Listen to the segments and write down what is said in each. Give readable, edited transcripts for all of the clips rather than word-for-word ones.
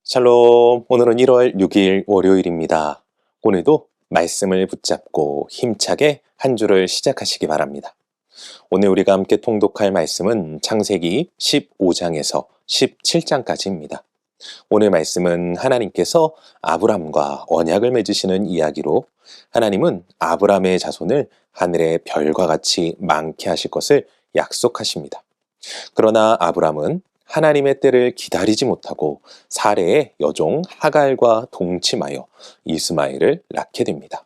샬롬, 오늘은 1월 6일 월요일입니다. 오늘도 말씀을 붙잡고 힘차게 한 주를 시작하시기 바랍니다. 오늘 우리가 함께 통독할 말씀은 창세기 15장에서 17장까지입니다. 오늘 말씀은 하나님께서 아브람과 언약을 맺으시는 이야기로 하나님은 아브람의 자손을 하늘의 별과 같이 많게 하실 것을 약속하십니다. 그러나 아브람은 하나님의 때를 기다리지 못하고 사레의 여종 하갈과 동침하여 이스마엘을 낳게 됩니다.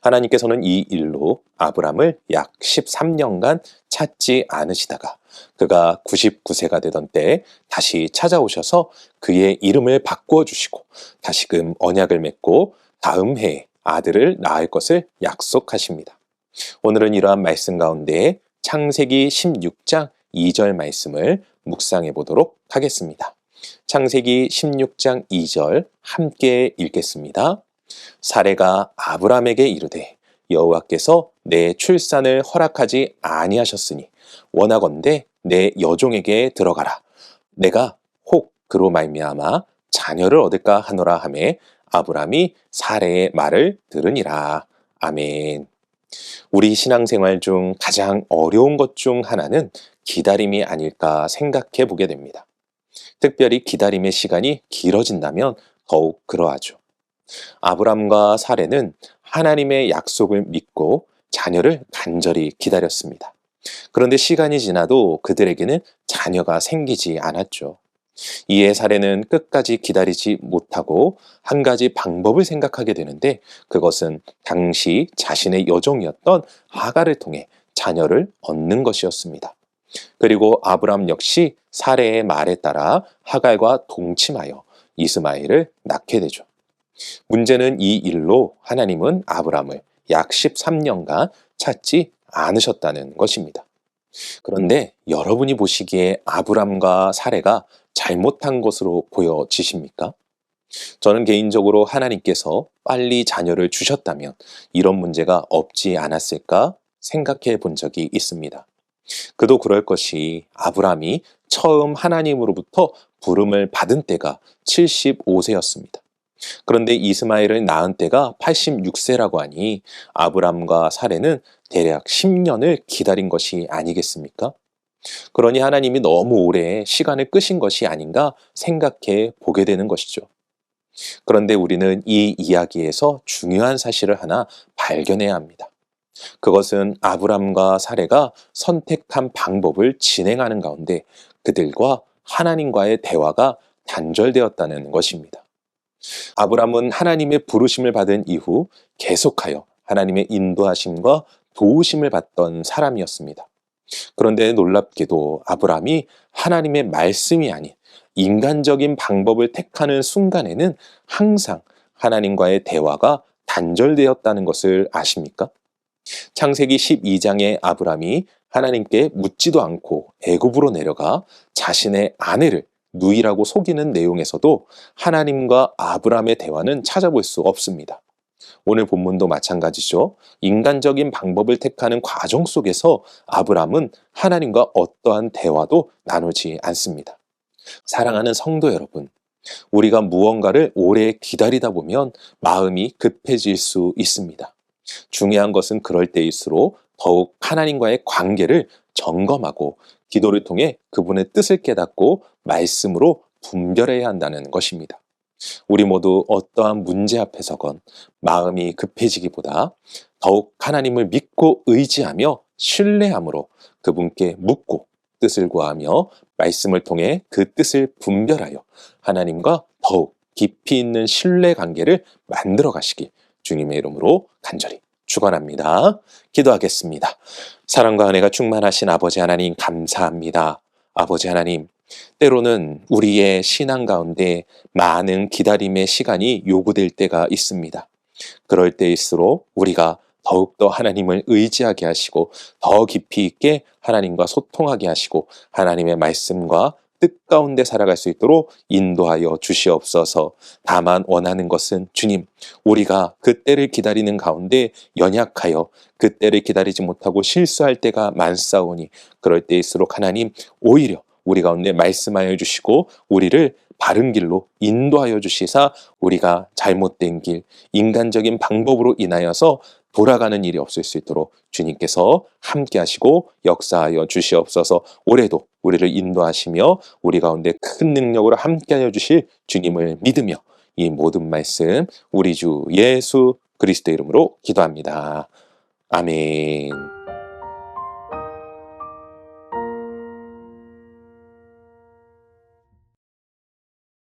하나님께서는 이 일로 아브람을 약 13년간 찾지 않으시다가 그가 99세가 되던 때에 다시 찾아오셔서 그의 이름을 바꾸어 주시고 다시금 언약을 맺고 다음 해에 아들을 낳을 것을 약속하십니다. 오늘은 이러한 말씀 가운데 창세기 16장 2절 말씀을 묵상해 보도록 하겠습니다. 창세기 16장 2절 함께 읽겠습니다. 사레가 아브람에게 이르되 여호와께서 내 출산을 허락하지 아니하셨으니 원하건대 내 여종에게 들어가라. 내가 혹 그로 말미암아 자녀를 얻을까 하노라 하매 아브람이 사레의 말을 들으니라. 아멘. 우리 신앙생활 중 가장 어려운 것 중 하나는 기다림이 아닐까 생각해 보게 됩니다. 특별히 기다림의 시간이 길어진다면 더욱 그러하죠. 아브람과 사레는 하나님의 약속을 믿고 자녀를 간절히 기다렸습니다. 그런데 시간이 지나도 그들에게는 자녀가 생기지 않았죠. 이에 사레는 끝까지 기다리지 못하고 한 가지 방법을 생각하게 되는데 그것은 당시 자신의 여종이었던 하갈을 통해 자녀를 얻는 것이었습니다. 그리고 아브람 역시 사레의 말에 따라 하갈과 동침하여 이스마엘을 낳게 되죠. 문제는 이 일로 하나님은 아브람을 약 13년간 찾지 않으셨다는 것입니다. 그런데 여러분이 보시기에 아브람과 사레가 잘못한 것으로 보여지십니까? 저는 개인적으로 하나님께서 빨리 자녀를 주셨다면 이런 문제가 없지 않았을까 생각해 본 적이 있습니다. 그도 그럴 것이 아브람이 처음 하나님으로부터 부름을 받은 때가 75세였습니다. 그런데 이스마엘을 낳은 때가 86세라고 하니 아브람과 사레는 대략 10년을 기다린 것이 아니겠습니까? 그러니 하나님이 너무 오래 시간을 끄신 것이 아닌가 생각해 보게 되는 것이죠. 그런데 우리는 이 이야기에서 중요한 사실을 하나 발견해야 합니다. 그것은 아브람과 사레가 선택한 방법을 진행하는 가운데 그들과 하나님과의 대화가 단절되었다는 것입니다. 아브람은 하나님의 부르심을 받은 이후 계속하여 하나님의 인도하심과 도우심을 받던 사람이었습니다. 그런데 놀랍게도 아브람이 하나님의 말씀이 아닌 인간적인 방법을 택하는 순간에는 항상 하나님과의 대화가 단절되었다는 것을 아십니까? 창세기 12장의 아브람이 하나님께 묻지도 않고 애굽으로 내려가 자신의 아내를 누이라고 속이는 내용에서도 하나님과 아브람의 대화는 찾아볼 수 없습니다. 오늘 본문도 마찬가지죠. 인간적인 방법을 택하는 과정 속에서 아브람은 하나님과 어떠한 대화도 나누지 않습니다. 사랑하는 성도 여러분, 우리가 무언가를 오래 기다리다 보면 마음이 급해질 수 있습니다. 중요한 것은 그럴 때일수록 더욱 하나님과의 관계를 점검하고 기도를 통해 그분의 뜻을 깨닫고 말씀으로 분별해야 한다는 것입니다. 우리 모두 어떠한 문제 앞에서건 마음이 급해지기보다 더욱 하나님을 믿고 의지하며 신뢰함으로 그분께 묻고 뜻을 구하며 말씀을 통해 그 뜻을 분별하여 하나님과 더욱 깊이 있는 신뢰 관계를 만들어 가시길 주님의 이름으로 간절히 축원합니다. 기도하겠습니다. 사랑과 은혜가 충만하신 아버지 하나님 감사합니다. 아버지 하나님, 때로는 우리의 신앙 가운데 많은 기다림의 시간이 요구될 때가 있습니다. 그럴 때일수록 우리가 더욱더 하나님을 의지하게 하시고 더 깊이 있게 하나님과 소통하게 하시고 하나님의 말씀과 뜻 가운데 살아갈 수 있도록 인도하여 주시옵소서. 다만 원하는 것은 주님, 우리가 그때를 기다리는 가운데 연약하여 그때를 기다리지 못하고 실수할 때가 많사오니 그럴 때일수록 하나님 오히려 우리 가운데 말씀하여 주시고 우리를 바른 길로 인도하여 주시사 우리가 잘못된 길, 인간적인 방법으로 인하여서 돌아가는 일이 없을 수 있도록 주님께서 함께 하시고 역사하여 주시옵소서. 올해도 우리를 인도하시며 우리 가운데 큰 능력으로 함께하여 주실 주님을 믿으며 이 모든 말씀 우리 주 예수 그리스도 이름으로 기도합니다. 아멘.